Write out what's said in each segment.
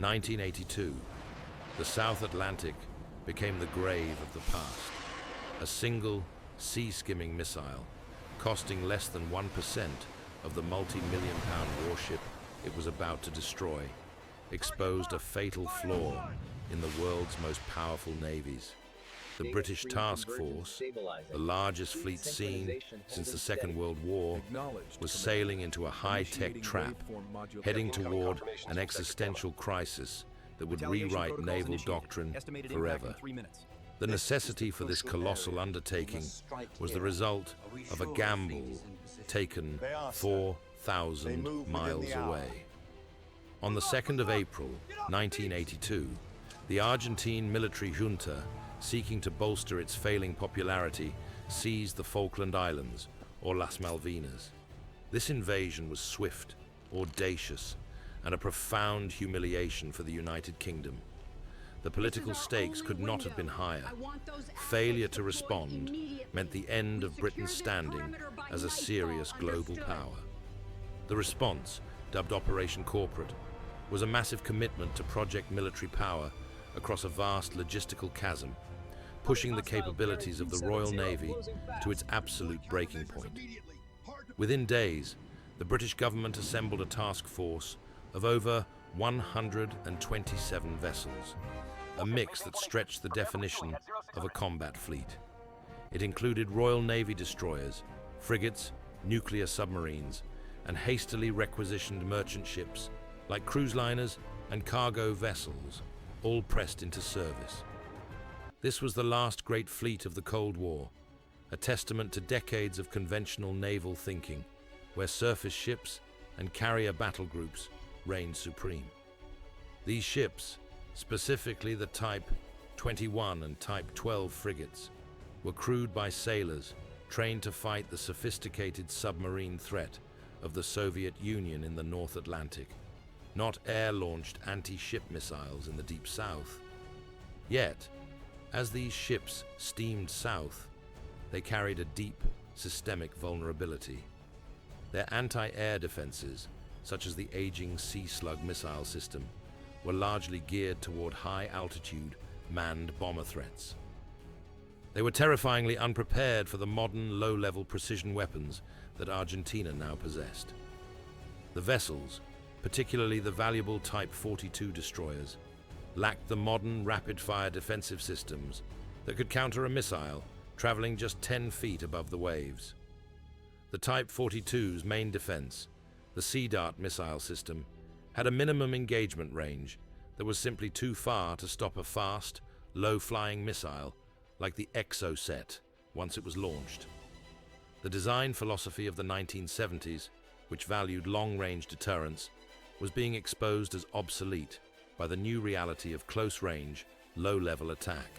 1982, the South Atlantic became the grave of the past. A single sea-skimming missile, costing less than 1% of the multi-million-pound warship it was about to destroy, exposed a fatal flaw in the world's most powerful navies. The British Task Force, the largest fleet seen since the Second World War, was sailing into a high-tech trap, heading toward an existential crisis that would rewrite naval doctrine forever. The necessity for this colossal undertaking was the result of a gamble taken 4,000 miles away. On the 2nd of April, 1982, the Argentine military junta, seeking to bolster its failing popularity, seized the Falkland Islands, or Las Malvinas. This invasion was swift, audacious, and a profound humiliation for the United Kingdom. The political stakes could not have been higher. Failure to respond meant the end of Britain's standing as a serious global power. The response, dubbed Operation Corporate, was a massive commitment to project military power across a vast logistical chasm, pushing the capabilities of the Royal Navy to its absolute breaking point. Within days, the British government assembled a task force of over 127 vessels, a mix that stretched the definition of a combat fleet. It included Royal Navy destroyers, frigates, nuclear submarines, and hastily requisitioned merchant ships like cruise liners and cargo vessels, all pressed into service. This was the last great fleet of the Cold War, a testament to decades of conventional naval thinking, where surface ships and carrier battle groups reigned supreme. These ships, specifically the Type 21 and Type 12 frigates, were crewed by sailors trained to fight the sophisticated submarine threat of the Soviet Union in the North Atlantic, not air-launched anti-ship missiles in the Deep South. Yet, as these ships steamed south, they carried a deep, systemic vulnerability. Their anti-air defenses, such as the aging Sea Slug missile system, were largely geared toward high-altitude, manned bomber threats. They were terrifyingly unprepared for the modern, low-level precision weapons that Argentina now possessed. The vessels, particularly the valuable Type 42 destroyers, lacked the modern rapid-fire defensive systems that could counter a missile traveling just 10 feet above the waves. The Type 42's main defense, the Sea Dart missile system, had a minimum engagement range that was simply too far to stop a fast, low-flying missile like the Exocet once it was launched. The design philosophy of the 1970s, which valued long-range deterrence, was being exposed as obsolete by the new reality of close-range, low-level attack.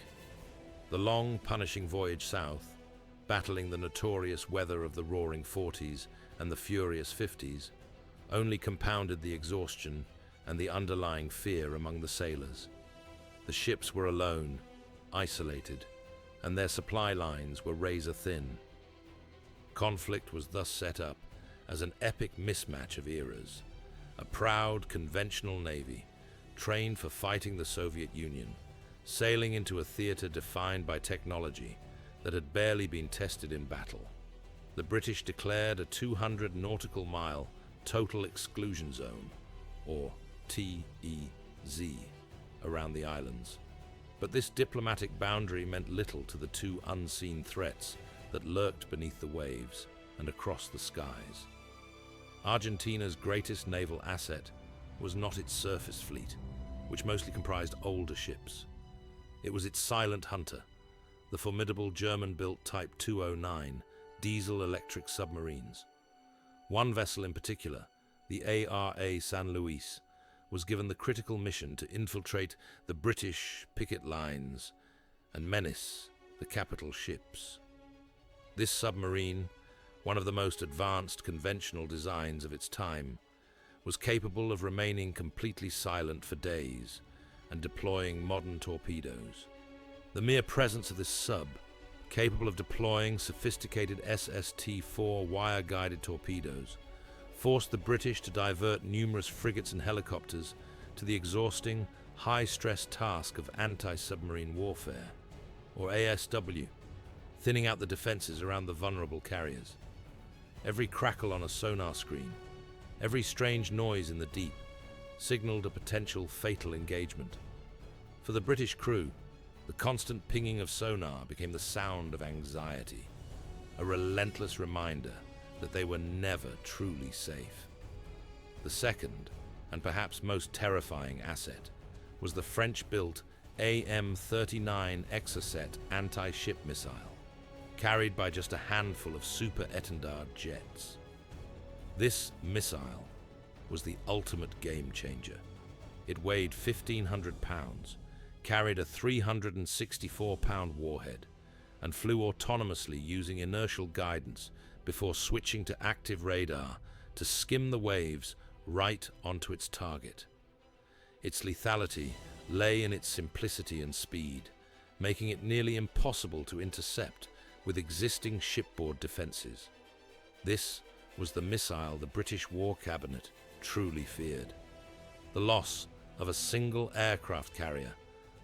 The long, punishing voyage south, battling the notorious weather of the roaring 40s and the furious 50s, only compounded the exhaustion and the underlying fear among the sailors. The ships were alone, isolated, and their supply lines were razor-thin. Conflict was thus set up as an epic mismatch of eras. A proud, conventional navy, trained for fighting the Soviet Union, sailing into a theater defined by technology that had barely been tested in battle. The British declared a 200 nautical mile total exclusion zone, or TEZ, around the islands. But this diplomatic boundary meant little to the two unseen threats that lurked beneath the waves and across the skies. Argentina's greatest naval asset was not its surface fleet, which mostly comprised older ships. It was its silent hunter, the formidable German-built Type 209 diesel-electric submarines. One vessel in particular, the ARA San Luis, was given the critical mission to infiltrate the British picket lines and menace the capital ships. This submarine, one of the most advanced conventional designs of its time, was capable of remaining completely silent for days and deploying modern torpedoes. The mere presence of this sub, capable of deploying sophisticated SST-4 wire-guided torpedoes, forced the British to divert numerous frigates and helicopters to the exhausting, high-stress task of anti-submarine warfare, or ASW, thinning out the defenses around the vulnerable carriers. Every crackle on a sonar screen, every strange noise in the deep, signaled a potential fatal engagement. For the British crew, the constant pinging of sonar became the sound of anxiety, a relentless reminder that they were never truly safe. The second, and perhaps most terrifying asset, was the French-built AM-39 Exocet anti-ship missile, carried by just a handful of super-étendard jets. This missile was the ultimate game-changer. It weighed 1,500 pounds, carried a 364-pound warhead, and flew autonomously using inertial guidance before switching to active radar to skim the waves right onto its target. Its lethality lay in its simplicity and speed, making it nearly impossible to intercept with existing shipboard defenses. This was the missile the British War Cabinet truly feared. The loss of a single aircraft carrier,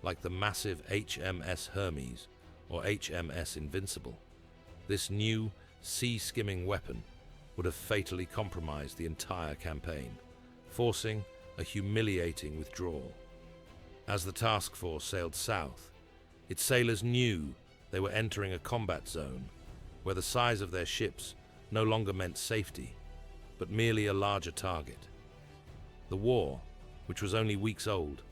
like the massive HMS Hermes or HMS Invincible, this new sea-skimming weapon would have fatally compromised the entire campaign, forcing a humiliating withdrawal. As the task force sailed south, its sailors knew they were entering a combat zone where the size of their ships no longer meant safety, but merely a larger target. The war, which was only weeks old,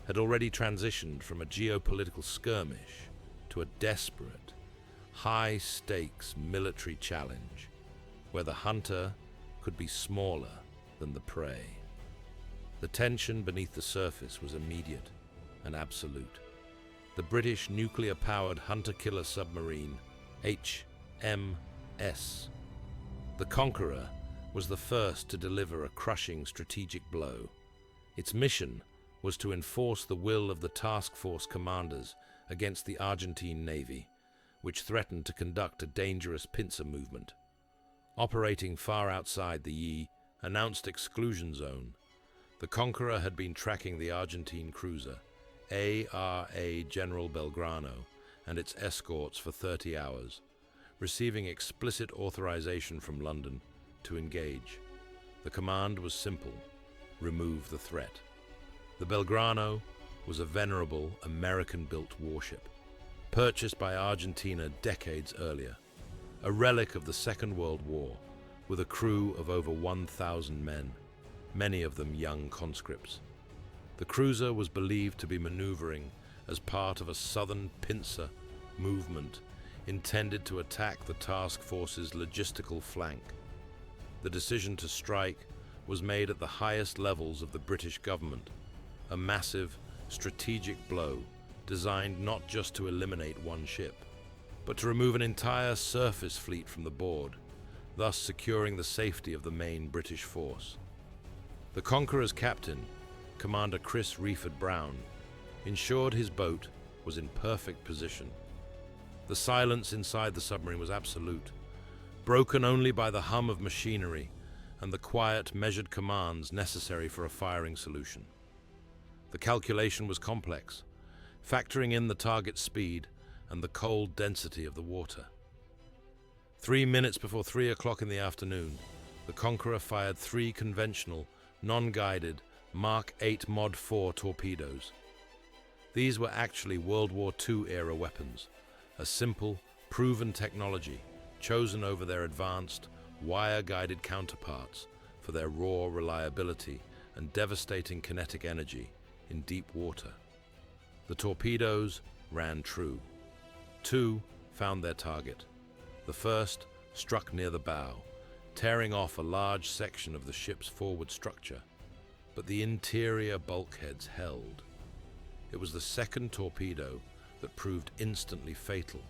had already transitioned from a geopolitical skirmish to a desperate, high-stakes military challenge where the hunter could be smaller than the prey. The tension beneath the surface was immediate and absolute. The British nuclear-powered hunter-killer submarine, HMS. The Conqueror was the first to deliver a crushing strategic blow. Its mission was to enforce the will of the task force commanders against the Argentine Navy, which threatened to conduct a dangerous pincer movement. Operating far outside the announced exclusion zone, the Conqueror had been tracking the Argentine cruiser, ARA General Belgrano, and its escorts for 30 hours, receiving explicit authorization from London to engage. The command was simple: remove the threat. The Belgrano was a venerable American-built warship, purchased by Argentina decades earlier, a relic of the Second World War, with a crew of over 1,000 men, many of them young conscripts. The cruiser was believed to be maneuvering as part of a southern pincer movement intended to attack the task force's logistical flank. The decision to strike was made at the highest levels of the British government, a massive, strategic blow designed not just to eliminate one ship, but to remove an entire surface fleet from the board, thus securing the safety of the main British force. The Conqueror's captain, Commander Chris Reeford Brown, ensured his boat was in perfect position. The silence inside the submarine was absolute, broken only by the hum of machinery and the quiet, measured commands necessary for a firing solution. The calculation was complex, factoring in the target speed and the cold density of the water. 3 minutes before 3 o'clock in the afternoon, the Conqueror fired 3 conventional, non-guided Mark 8 Mod 4 torpedoes. These were actually World War II-era weapons, a simple, proven technology chosen over their advanced, wire-guided counterparts for their raw reliability and devastating kinetic energy in deep water. The torpedoes ran true. 2 found their target. The first struck near the bow, tearing off a large section of the ship's forward structure, but the interior bulkheads held. It was the second torpedo that proved instantly fatal,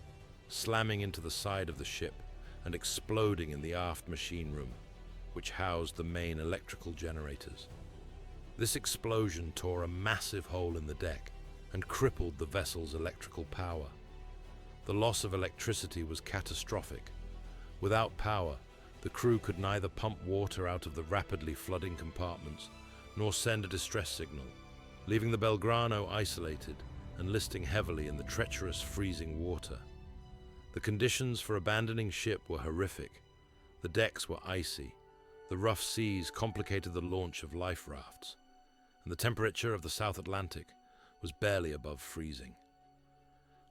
slamming into the side of the ship and exploding in the aft machine room, which housed the main electrical generators. This explosion tore a massive hole in the deck and crippled the vessel's electrical power. The loss of electricity was catastrophic. Without power, the crew could neither pump water out of the rapidly flooding compartments nor send a distress signal, leaving the Belgrano isolated and listing heavily in the treacherous freezing water. The conditions for abandoning ship were horrific. The decks were icy, the rough seas complicated the launch of life rafts, and the temperature of the South Atlantic was barely above freezing.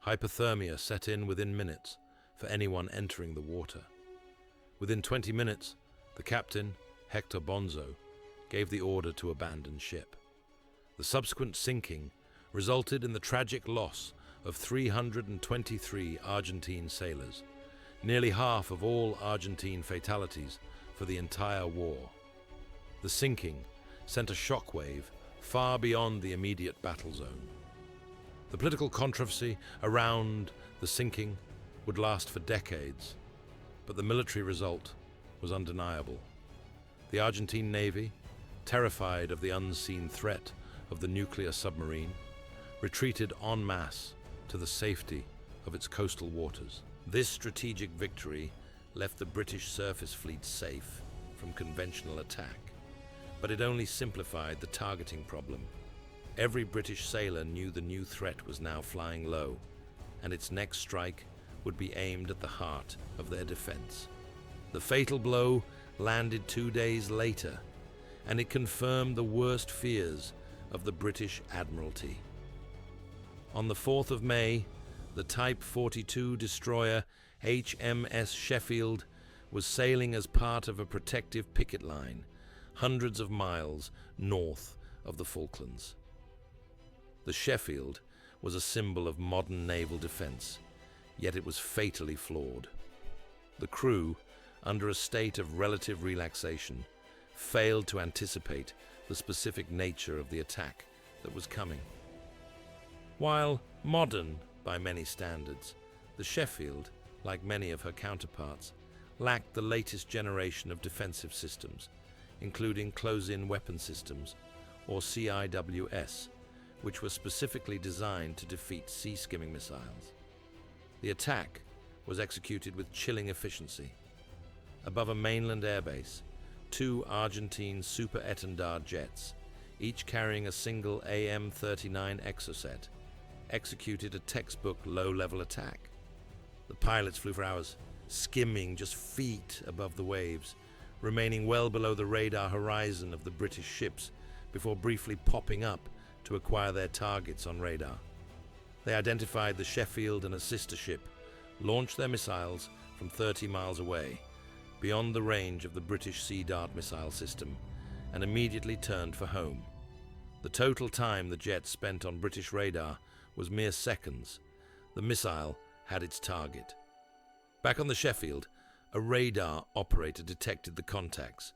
Hypothermia set in within minutes for anyone entering the water. Within 20 minutes, the captain, Hector Bonzo, gave the order to abandon ship. The subsequent sinking resulted in the tragic loss of 323 Argentine sailors, nearly half of all Argentine fatalities for the entire war. The sinking sent a shockwave far beyond the immediate battle zone. The political controversy around the sinking would last for decades, but the military result was undeniable. The Argentine Navy, terrified of the unseen threat of the nuclear submarine, retreated en masse to the safety of its coastal waters. This strategic victory left the British surface fleet safe from conventional attack, but it only simplified the targeting problem. Every British sailor knew the new threat was now flying low, and its next strike would be aimed at the heart of their defense. The fatal blow landed 2 days later, and it confirmed the worst fears of the British Admiralty. On the 4th of May, the Type 42 destroyer HMS Sheffield was sailing as part of a protective picket line hundreds of miles north of the Falklands. The Sheffield was a symbol of modern naval defense, yet it was fatally flawed. The crew, under a state of relative relaxation, failed to anticipate the specific nature of the attack that was coming. While modern by many standards, the Sheffield, like many of her counterparts, lacked the latest generation of defensive systems, including close-in weapon systems, or CIWS, which were specifically designed to defeat sea-skimming missiles. The attack was executed with chilling efficiency. Above a mainland airbase, 2 Argentine Super Etendard jets, each carrying a single AM-39 Exocet, executed a textbook low-level attack. The pilots flew for hours, skimming just feet above the waves, remaining well below the radar horizon of the British ships before briefly popping up to acquire their targets on radar. They identified the Sheffield and a sister ship, launched their missiles from 30 miles away, beyond the range of the British Sea Dart missile system, and immediately turned for home. The total time the jets spent on British radar was mere seconds. The missile had its target. Back on the Sheffield, a radar operator detected the contacts,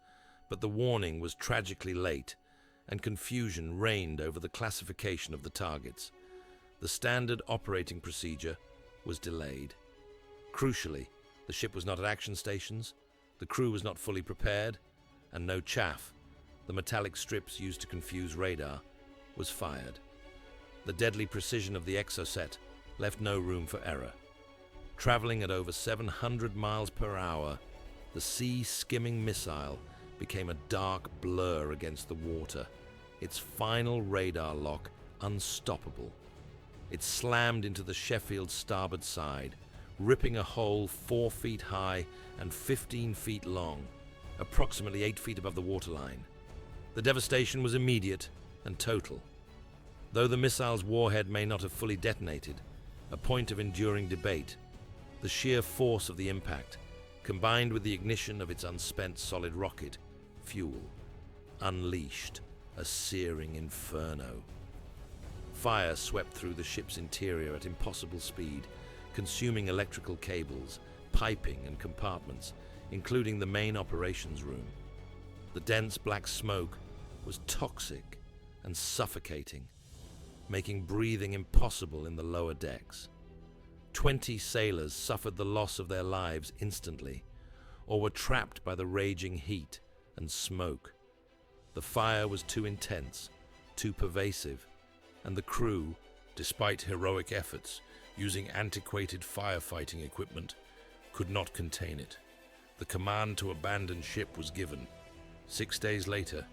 but the warning was tragically late, and confusion reigned over the classification of the targets. The standard operating procedure was delayed. Crucially, the ship was not at action stations, the crew was not fully prepared, and no chaff, the metallic strips used to confuse radar, was fired. The deadly precision of the Exocet left no room for error. Traveling at over 700 miles per hour, the sea-skimming missile became a dark blur against the water, its final radar lock unstoppable. It slammed into the Sheffield's starboard side, ripping a hole 4 feet high and 15 feet long, approximately 8 feet above the waterline. The devastation was immediate and total. Though the missile's warhead may not have fully detonated, a point of enduring debate, the sheer force of the impact, combined with the ignition of its unspent solid rocket, fuel, unleashed a searing inferno. Fire swept through the ship's interior at impossible speed, consuming electrical cables, piping and compartments, including the main operations room. The dense black smoke was toxic and suffocating, making breathing impossible in the lower decks. 20 sailors suffered the loss of their lives instantly, or were trapped by the raging heat and smoke. The fire was too intense, too pervasive, and the crew, despite heroic efforts using antiquated firefighting equipment, could not contain it. The command to abandon ship was given. 6 days later,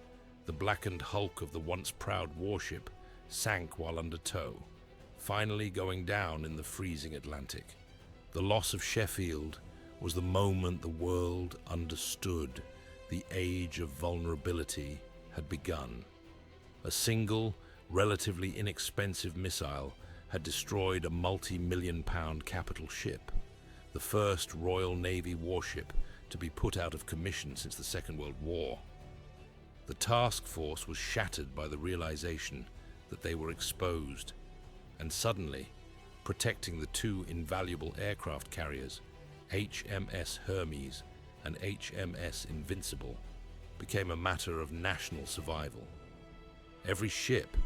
the blackened hulk of the once proud warship sank while under tow, finally going down in the freezing Atlantic. The loss of Sheffield was the moment the world understood the age of vulnerability had begun. A single, relatively inexpensive missile had destroyed a multi-million-pound capital ship, the first Royal Navy warship to be put out of commission since the Second World War. The task force was shattered by the realization that they were exposed, and suddenly, protecting the two invaluable aircraft carriers, HMS Hermes and HMS Invincible, became a matter of national survival. Every ship,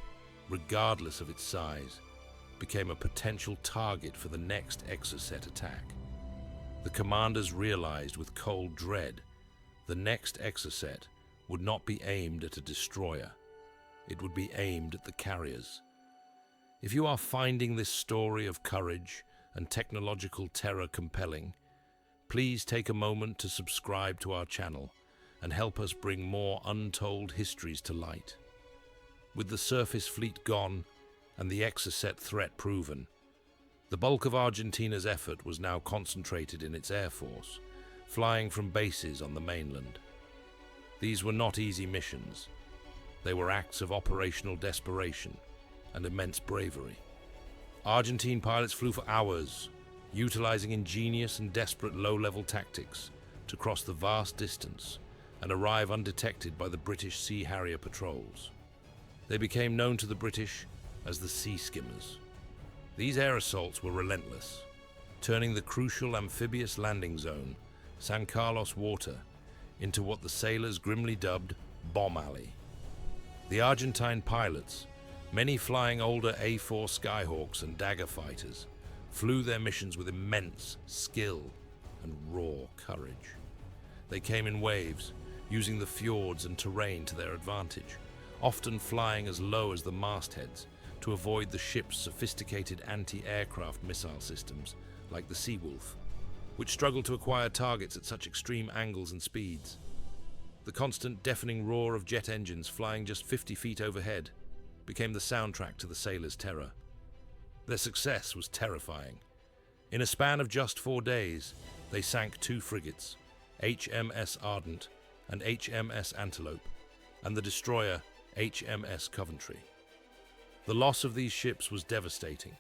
regardless of its size, became a potential target for the next Exocet attack. The commanders realized with cold dread the next Exocet would not be aimed at a destroyer. It would be aimed at the carriers. If you are finding this story of courage and technological terror compelling, please take a moment to subscribe to our channel and help us bring more untold histories to light. With the surface fleet gone and the Exocet threat proven, the bulk of Argentina's effort was now concentrated in its air force, flying from bases on the mainland. These were not easy missions. They were acts of operational desperation and immense bravery. Argentine pilots flew for hours, utilizing ingenious and desperate low-level tactics to cross the vast distance and arrive undetected by the British Sea Harrier patrols. They became known to the British as the Sea Skimmers. These air assaults were relentless, turning the crucial amphibious landing zone, San Carlos Water, into what the sailors grimly dubbed Bomb Alley. The Argentine pilots, many flying older A4 Skyhawks and Dagger fighters, flew their missions with immense skill and raw courage. They came in waves, using the fjords and terrain to their advantage, often flying as low as the mastheads to avoid the ship's sophisticated anti-aircraft missile systems like the Seawolf, which struggled to acquire targets at such extreme angles and speeds. The constant deafening roar of jet engines flying just 50 feet overhead became the soundtrack to the sailors' terror. Their success was terrifying. In a span of just 4 days, they sank 2 frigates, HMS Ardent and HMS Antelope, and the destroyer HMS Coventry. The loss of these ships was devastating,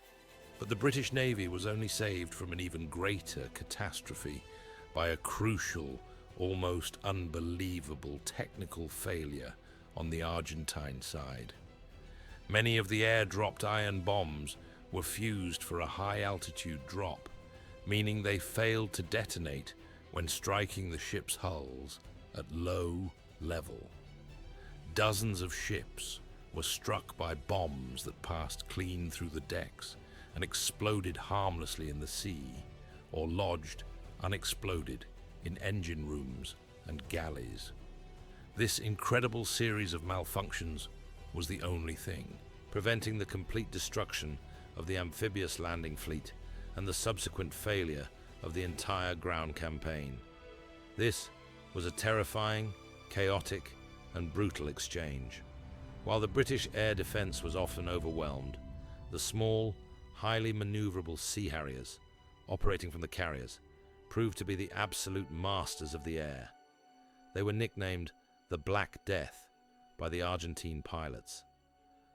but the British Navy was only saved from an even greater catastrophe by a crucial, almost unbelievable technical failure on the Argentine side. Many of the air-dropped iron bombs were fused for a high-altitude drop, meaning they failed to detonate when striking the ship's hulls at low level. Dozens of ships were struck by bombs that passed clean through the decks and exploded harmlessly in the sea, or lodged, unexploded, in engine rooms and galleys. This incredible series of malfunctions was the only thing preventing the complete destruction of the amphibious landing fleet and the subsequent failure of the entire ground campaign. This was a terrifying, chaotic, and brutal exchange. While the British air defense was often overwhelmed, the small, highly maneuverable Sea Harriers, operating from the carriers, proved to be the absolute masters of the air. They were nicknamed the Black Death by the Argentine pilots.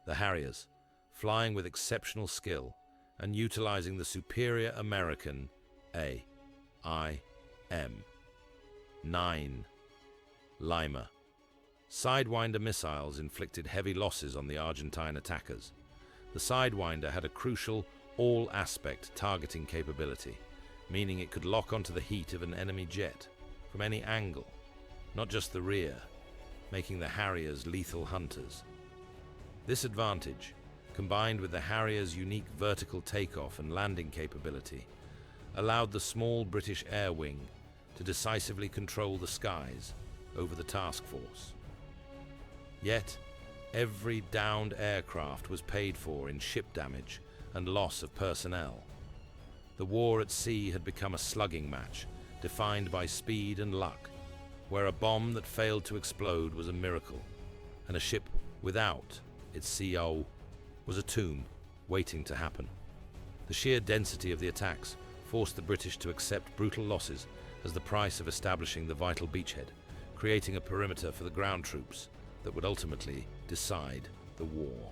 The Harriers, flying with exceptional skill and utilizing the superior American AIM-9 Lima Sidewinder missiles inflicted heavy losses on the Argentine attackers. The Sidewinder had a crucial all-aspect targeting capability, meaning it could lock onto the heat of an enemy jet from any angle, not just the rear, making the Harriers lethal hunters. This advantage, combined with the Harrier's unique vertical takeoff and landing capability, allowed the small British air wing to decisively control the skies over the task force. Yet, every downed aircraft was paid for in ship damage and loss of personnel. The war at sea had become a slugging match, defined by speed and luck, where a bomb that failed to explode was a miracle, and a ship without its CO was a tomb waiting to happen. The sheer density of the attacks forced the British to accept brutal losses as the price of establishing the vital beachhead, creating a perimeter for the ground troops that would ultimately decide the war.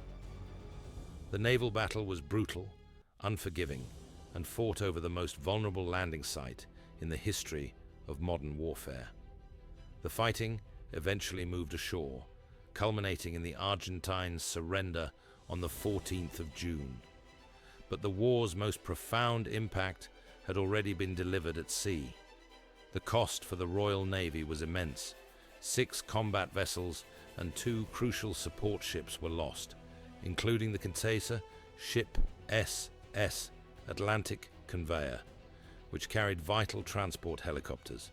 The naval battle was brutal, unforgiving, and fought over the most vulnerable landing site in the history of modern warfare. The fighting eventually moved ashore, culminating in the Argentines' surrender on the 14th of June. But the war's most profound impact had already been delivered at sea. The cost for the Royal Navy was immense. 6 combat vessels and 2 crucial support ships were lost, including the container ship SS Atlantic Conveyor, which carried vital transport helicopters.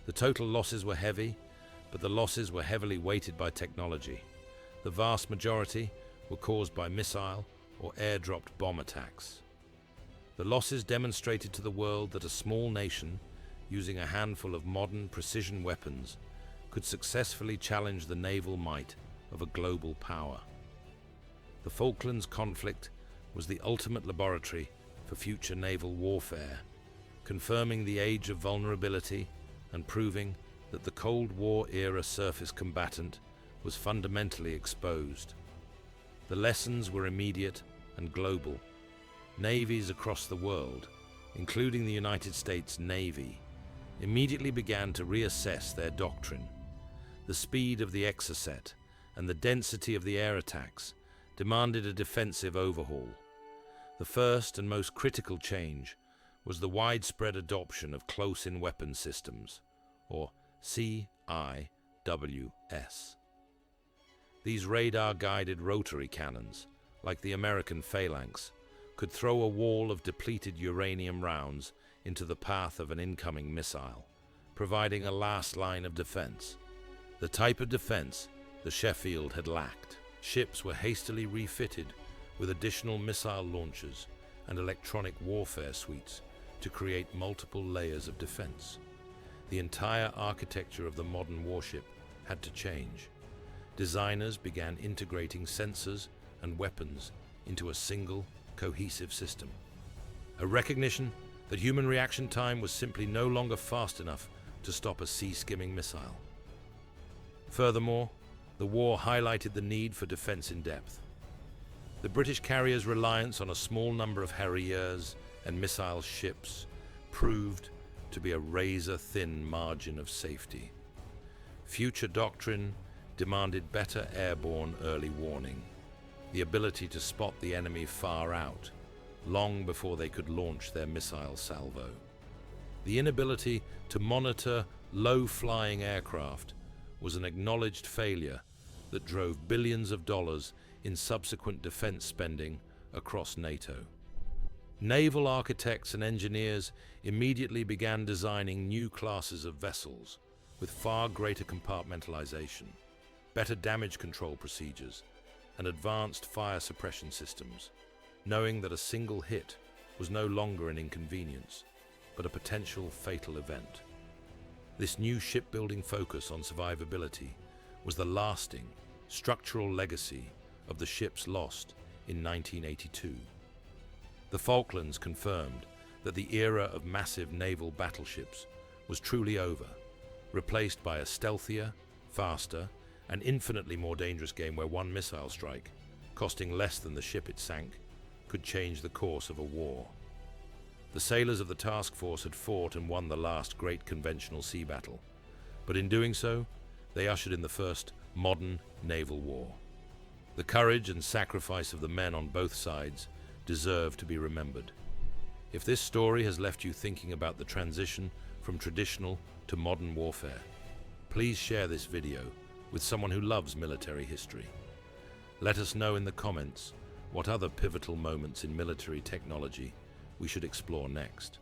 The total losses were heavy, but the losses were heavily weighted by technology. The vast majority were caused by missile or air-dropped bomb attacks. The losses demonstrated to the world that a small nation, using a handful of modern precision weapons, could successfully challenge the naval might of a global power. The Falklands conflict was the ultimate laboratory for future naval warfare, confirming the age of vulnerability and proving that the Cold War-era surface combatant was fundamentally exposed. The lessons were immediate and global. Navies across the world, including the United States Navy, immediately began to reassess their doctrine. The speed of the exocet and the density of the air attacks demanded a defensive overhaul. The first and most critical change was the widespread adoption of close-in weapon systems, or CIWS. These radar-guided rotary cannons, like the American Phalanx, could throw a wall of depleted uranium rounds into the path of an incoming missile, providing a last line of defense. The type of defense the Sheffield had lacked. Ships were hastily refitted with additional missile launchers and electronic warfare suites to create multiple layers of defense. The entire architecture of the modern warship had to change. Designers began integrating sensors and weapons into a single, cohesive system. A recognition that human reaction time was simply no longer fast enough to stop a sea-skimming missile. Furthermore, the war highlighted the need for defense in depth. The British carriers' reliance on a small number of Harriers and missile ships proved to be a razor-thin margin of safety. Future doctrine demanded better airborne early warning, the ability to spot the enemy far out, long before they could launch their missile salvo. The inability to monitor low-flying aircraft was an acknowledged failure that drove billions of dollars in subsequent defense spending across NATO. Naval architects and engineers immediately began designing new classes of vessels with far greater compartmentalization, better damage control procedures, and advanced fire suppression systems, knowing that a single hit was no longer an inconvenience, but a potential fatal event. This new shipbuilding focus on survivability was the lasting, structural legacy of the ships lost in 1982. The Falklands confirmed that the era of massive naval battleships was truly over, replaced by a stealthier, faster, and infinitely more dangerous game where one missile strike, costing less than the ship it sank, could change the course of a war. The sailors of the task force had fought and won the last great conventional sea battle, but in doing so, they ushered in the first modern naval war. The courage and sacrifice of the men on both sides deserve to be remembered. If this story has left you thinking about the transition from traditional to modern warfare, please share this video with someone who loves military history. Let us know in the comments what other pivotal moments in military technology we should explore next.